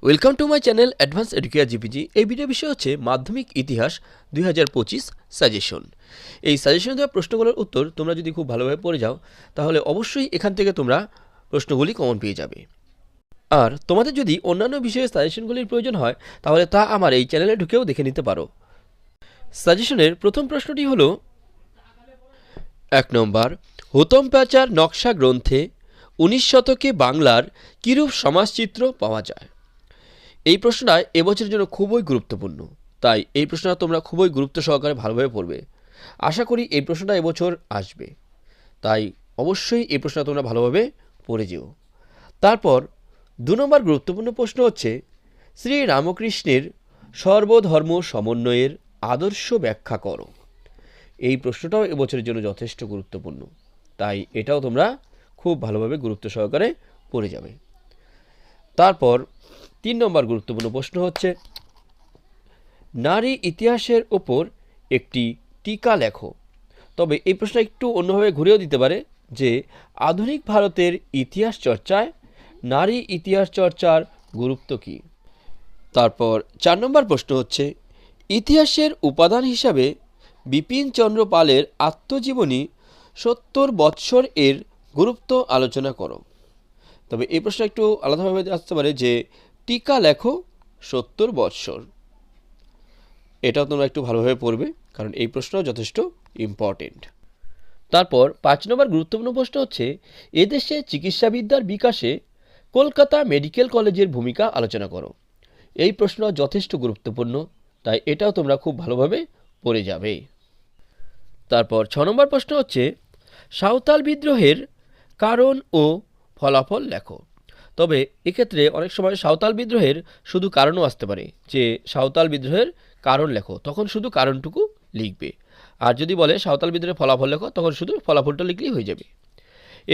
Welcome to my channel advance educare GPG. এই video বিষয় হচ্ছে মাধ্যমিক ইতিহাস 2025 সাজেশন। এই সাজেশনে দেওয়া প্রশ্নগুলোর উত্তর তোমরা যদি খুব ভালোভাবে পড়ে যাও তাহলে অবশ্যই এখান থেকে তোমরা প্রশ্নগুলি কমন পেয়ে যাবে। আর তোমাদের যদি অন্যান্য বিষয়ে সাজেশনগুলির প্রয়োজন হয় তাহলে তা আমার এই চ্যানেলে ঢুকেও দেখে নিতে পারো। সাজেশনের প্রথম প্রশ্নটি হলো 1 নম্বর, হুতম প্যাঁচার নকশা গ্রন্থে 19 শতকে বাংলার কিরূপ সমাজচিত্র পাওয়া যায়? এই প্রশ্নটা এবছরের জন্য খুবই গুরুত্বপূর্ণ, তাই এই প্রশ্নটা তোমরা খুবই গুরুত্ব সহকারে ভালোভাবে পড়বে। আশা করি এই প্রশ্নটা এবছর আসবে, তাই অবশ্যই এই প্রশ্নটা তোমরা ভালোভাবে পড়ে যেও। তারপর 2 নম্বর গুরুত্বপূর্ণ প্রশ্ন হচ্ছে শ্রী রামকৃষ্ণের সর্বধর্ম সমন্বয়ের আদর্শ ব্যাখ্যা করো। এই প্রশ্নটাও এবছরের জন্য যথেষ্ট গুরুত্বপূর্ণ, তাই এটাও তোমরা খুব ভালোভাবে গুরুত্ব সহকারে পড়ে যাবে। তারপর 3 নম্বর গুরুত্বপূর্ণ প্রশ্ন হচ্ছে নারী ইতিহাসের ওপর একটি টিকা লেখো। তবে এই প্রশ্ন একটু অন্যভাবে ঘুরেও দিতে পারে যে আধুনিক ভারতের ইতিহাস চর্চায় নারী ইতিহাস চর্চার গুরুত্ব কী। তারপর 4 নম্বর প্রশ্ন হচ্ছে ইতিহাসের উপাদান হিসাবে বিপিনচন্দ্র পালের আত্মজীবনী 70 বৎসর এর গুরুত্ব আলোচনা করো। তবে এই প্রশ্ন একটু আলাদাভাবে আসতে পারে যে টিকা লেখো 70 বৎসর। এটাও তোমরা একটু ভালোভাবে পড়বে, কারণ এই প্রশ্নও যথেষ্ট ইম্পর্টেন্ট। তারপর 5 নম্বর গুরুত্বপূর্ণ প্রশ্ন হচ্ছে এদেশে চিকিৎসাবিদ্যার বিকাশে কলকাতা মেডিকেল কলেজের ভূমিকা আলোচনা করো। এই প্রশ্ন যথেষ্ট গুরুত্বপূর্ণ, তাই এটাও তোমরা খুব ভালোভাবে পড়ে যাবে। তারপর 6 নম্বর প্রশ্ন হচ্ছে সাঁওতাল বিদ্রোহের কারণ ও ফলাফল লেখো। তবে এক্ষেত্রে অনেক সময় সাঁওতাল বিদ্রোহের শুধু কারণও আসতে পারে যে সাঁওতাল বিদ্রোহের কারণ লেখো, তখন শুধু কারণটুকু লিখবে। আর যদি বলে সাঁওতাল বিদ্রোহের ফলাফল লেখো, তখন শুধু ফলাফলটা লিখলেই হয়ে যাবে।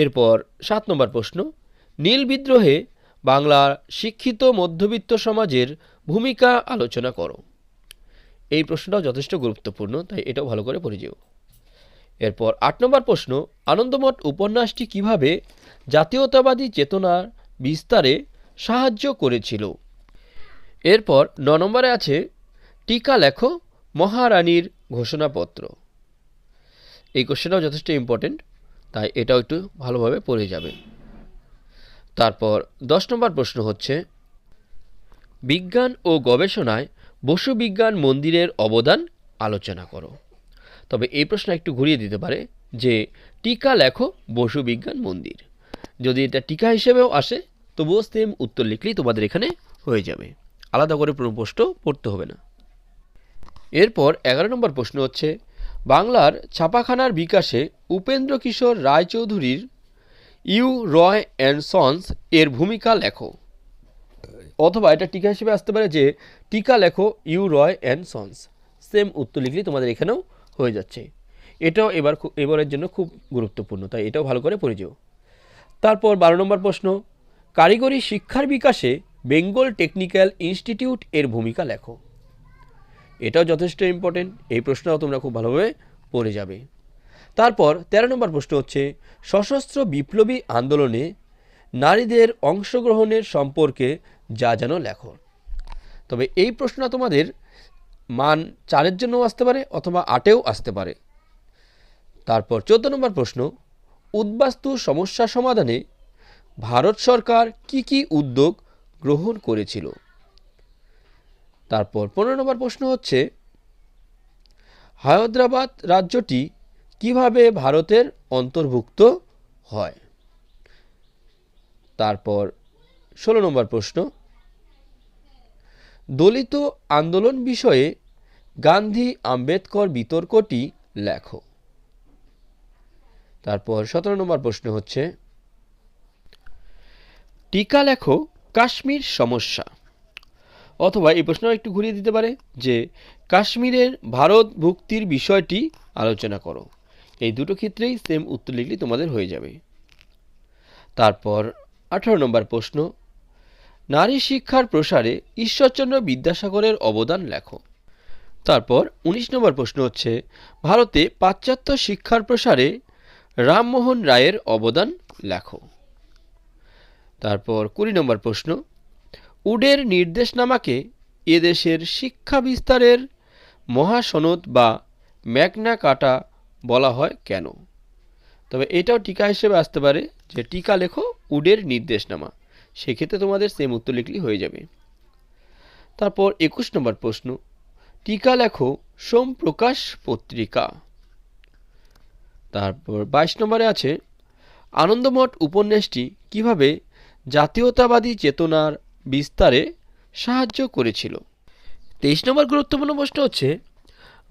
এরপর 7 নম্বর প্রশ্ন নীল বিদ্রোহে বাংলার শিক্ষিত মধ্যবিত্ত সমাজের ভূমিকা আলোচনা করো। এই প্রশ্নটাও যথেষ্ট গুরুত্বপূর্ণ, তাই এটাও ভালো করে পড়ে যেও। এরপর 8 নম্বর প্রশ্ন আনন্দমঠ উপন্যাসটি কিভাবে জাতীয়তাবাদী চেতনার বিস্তারে সাহায্য করেছিল। এরপর 9 নম্বরে আছে টিকা লেখো মহারানীর ঘোষণাপত্র। এই কোশ্চেনটাও যথেষ্ট ইম্পর্টেন্ট, তাই এটাও একটু ভালোভাবে পড়ে যাবে। তারপর 10 নম্বর প্রশ্ন হচ্ছে বিজ্ঞান ও গবেষণায় বসু বিজ্ঞান মন্দিরের অবদান আলোচনা করো। তবে এই প্রশ্ন একটু ঘুরিয়ে দিতে পারে যে টিকা লেখো বসু বিজ্ঞান মন্দির। যদি এটা টিকা হিসেবেও আসে তবুও সেম উত্তর লিখলেই তোমাদের এখানে হয়ে যাবে, আলাদা করে কোনো প্রশ্ন পড়তে হবে না। এরপর 11 নম্বর প্রশ্ন হচ্ছে বাংলার ছাপাখানার বিকাশে উপেন্দ্র কিশোর রায়চৌধুরীর ইউ রয় অ্যান্ড সন্স এর ভূমিকা লেখো। অথবা এটা টিকা হিসেবে আসতে পারে যে টিকা লেখো U Ray and Sons. Same উত্তর লিখলেই তোমাদের এখানেও হয়ে যাচ্ছে। এটাও এবারের জন্য খুব গুরুত্বপূর্ণ, তাই এটাও ভালো করে পড়ে যেও। তারপর 12 নম্বর প্রশ্ন কারিগরি শিক্ষার বিকাশে বেঙ্গল টেকনিক্যাল ইনস্টিটিউট এর ভূমিকা লেখো। এটাও যথেষ্ট ইম্পর্টেন্ট, এই প্রশ্নটাও তোমরা খুব ভালোভাবে পড়ে যাবে। তারপর 13 নম্বর প্রশ্ন হচ্ছে সশস্ত্র বিপ্লবী আন্দোলনে নারীদের অংশগ্রহণের সম্পর্কে যা যেন লেখো। তবে এই প্রশ্নটা তোমাদের মান 4-এর জন্যও আসতে পারে অথবা 8-এও আসতে পারে। তারপর 14 নম্বর প্রশ্ন উদ্বাস্তু সমস্যা সমাধানে ভারত সরকার কি কি উদ্যোগ গ্রহণ করেছিল। তারপর 15 নম্বর প্রশ্ন হচ্ছে হায়দ্রাবাদ রাজ্যটি কিভাবে ভারতের অন্তর্ভুক্ত হয়। তারপর 16 নম্বর প্রশ্ন দলিত আন্দোলন বিষয়ে গান্ধী আম্বেদকর বিতর্কটি লেখো। তারপর 17 নম্বর প্রশ্ন হচ্ছে টিকা লেখো কাশ্মীর সমস্যা। অথবা এই প্রশ্ন একটু ঘুরিয়ে দিতে পারে যে কাশ্মীরের ভারত ভুক্তির বিষয়টি আলোচনা করো। এই দুটো ক্ষেত্রেই সেম উত্তর লিখলে তোমাদের হয়ে যাবে। তারপর 18 নম্বর প্রশ্ন নারী শিক্ষার প্রসারে ঈশ্বরচন্দ্র বিদ্যাসাগরের অবদান লেখো। তারপর 19 নম্বর প্রশ্ন হচ্ছে ভারতে পাশ্চাত্য শিক্ষার প্রসারে রামমোহন রায়ের অবদান লেখো। তারপর 20 নম্বর প্রশ্ন উডের নির্দেশনামাকে এদেশের শিক্ষা বিস্তারের মহাসনদ বা ম্যাগনা কার্টা বলা হয় কেন? তবে এটাও টিকা হিসেবে আসতে পারে যে টিকা লেখো উডের নির্দেশনামা, সেক্ষেত্রে তোমাদের সেম উত্তর লিখলেই হয়ে যাবে। তারপর 21 নম্বর প্রশ্ন, টিকা লেখো সোমপ্রকাশ পত্রিকা। তারপর 22 নম্বরে আছে আনন্দমঠ উপন্যাসটি কিভাবে জাতীয়তাবাদী চেতনার বিস্তারে সাহায্য করেছিল? 23 নম্বর গুরুত্বপূর্ণ প্রশ্ন হচ্ছে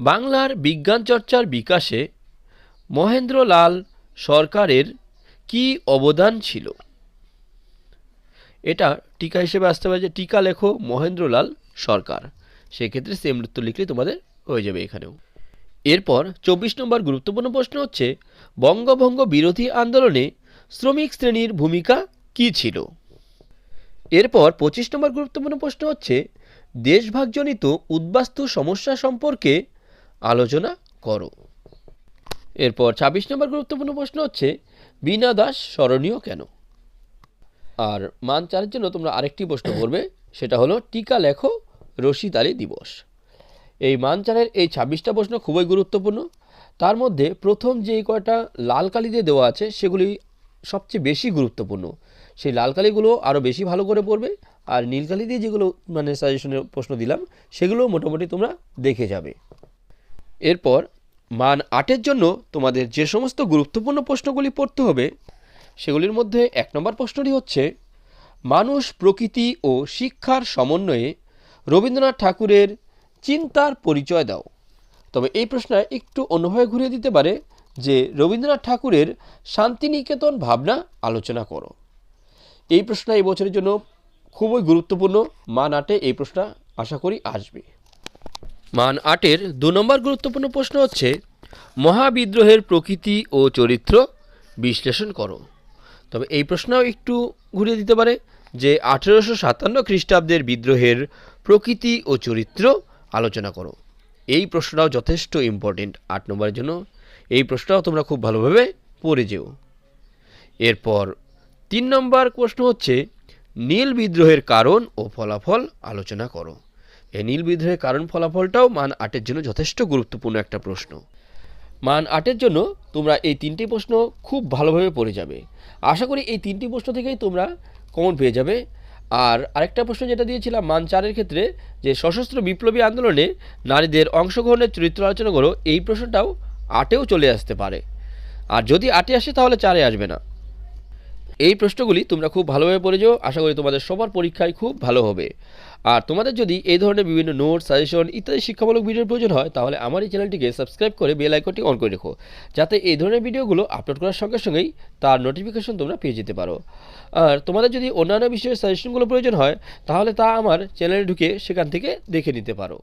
বাংলার বিজ্ঞান চর্চার বিকাশে মহেন্দ্রলাল সরকারের কি অবদান ছিল? এটা টিকা হিসেবে আসতে পারে যে টিকা লেখো মহেন্দ্রলাল সরকার, সেক্ষেত্রে সেম উত্তর লিখলে তোমাদের হয়ে যাবে এখানেও। এরপর 24 নম্বর গুরুত্বপূর্ণ প্রশ্ন হচ্ছে বঙ্গভঙ্গ বিরোধী আন্দোলনে শ্রমিক শ্রেণীর ভূমিকা কী ছিল? এরপর 25 নম্বর গুরুত্বপূর্ণ প্রশ্ন হচ্ছে দেশভাগজনিত উদ্বাস্তু সমস্যা সম্পর্কে আলোচনা করো। এরপর 26 নম্বর গুরুত্বপূর্ণ প্রশ্ন হচ্ছে বীণা দাস স্মরণীয় কেন? আর মান 4-এর জন্য তোমরা আরেকটি প্রশ্ন করবে, সেটা হলো টিকা লেখো রশিদ আলী দিবস। এই মান 4-এর এই 26টা প্রশ্ন খুবই গুরুত্বপূর্ণ। তার মধ্যে প্রথম যেই কয়টা লাল কালি দিয়ে দেওয়া আছে সেগুলি সবচেয়ে বেশি গুরুত্বপূর্ণ, সেই লাল কালিগুলো আরও বেশি ভালো করে পড়বে, আর নীল কালি দিয়ে যেগুলো সাজেশনের প্রশ্ন দিলাম সেগুলো মোটামুটি তোমরা দেখে যাবে। এরপর মান 8-এর জন্য তোমাদের যে সমস্ত গুরুত্বপূর্ণ প্রশ্নগুলি পড়তে হবে সেগুলির মধ্যে 1 নম্বর প্রশ্নটি হচ্ছে মানুষ প্রকৃতি ও শিক্ষার সমন্বয়ে রবীন্দ্রনাথ ঠাকুরের চিন্তার পরিচয় দাও। তবে এই প্রশ্নটা একটু অন্যভাবে ঘুরিয়ে দিতে পারে যে রবীন্দ্রনাথ ঠাকুরের শান্তিনিকেতন ভাবনা আলোচনা করো। এই প্রশ্নটা এই বছরের জন্য খুবই গুরুত্বপূর্ণ। মান 8-এ এই প্রশ্নটা আশা করি আসবে। মান 8-এর 2 নম্বর গুরুত্বপূর্ণ প্রশ্ন হচ্ছে মহাবিদ্রোহের প্রকৃতি ও চরিত্র বিশ্লেষণ করো। তবে এই প্রশ্নও একটু ঘুরিয়ে দিতে পারে যে 1857 খ্রিস্টাব্দের বিদ্রোহের প্রকৃতি ও চরিত্র আলোচনা করো। এই প্রশ্নটাও যথেষ্ট ইম্পর্টেন্ট 8 নম্বরের জন্য, এই প্রশ্নটাও তোমরা খুব ভালোভাবে পড়ে যেও। এরপর 3 নম্বর প্রশ্ন হচ্ছে নীল বিদ্রোহের কারণ ও ফলাফল আলোচনা করো। এই নীল বিদ্রোহের কারণ ফলাফলটাও মান 8-এর জন্য যথেষ্ট গুরুত্বপূর্ণ একটা প্রশ্ন। মান 8-এর জন্য তোমরা এই 3টি প্রশ্ন খুব ভালোভাবে পড়ে যাবে। আশা করি এই 3টি প্রশ্ন থেকেই তোমরা কমন পেয়ে যাবে। আর আরেকটা প্রশ্ন যেটা দিয়েছিলাম মান 4-এর ক্ষেত্রে যে সশস্ত্র বিপ্লবী আন্দোলনে নারীদের অংশগ্রহণের চরিত্র আলোচনা করো, এই প্রশ্নটাও 8-এও চলে আসতে পারে। আর যদি 8-এ আসে তাহলে 4-এ আসবে না। এই প্রশ্নগুলি তোমরা খুব ভালোভাবে পড়ে যাও, আশা করি তোমাদের সবার পরীক্ষায় খুব ভালো হবে। আর তোমাদের যদি এই ধরনের বিভিন্ন নোট, সাজেশন ইত্যাদি শিক্ষামূলক ভিডিওর প্রয়োজন হয় তাহলে আমার এই চ্যানেলটিকে সাবস্ক্রাইব করে বেল আইকনটি অন করে রেখো, যাতে এই ধরনের ভিডিওগুলো আপলোড করার সঙ্গে সঙ্গেই তার নোটিফিকেশন তোমরা পেয়ে যেতে পারো। আর তোমাদের যদি অন্যান্য বিষয়ের সাজেশনগুলো প্রয়োজন হয় তাহলে তা আমার চ্যানেলে ঢুকে সেখান থেকে দেখে নিতে পারো।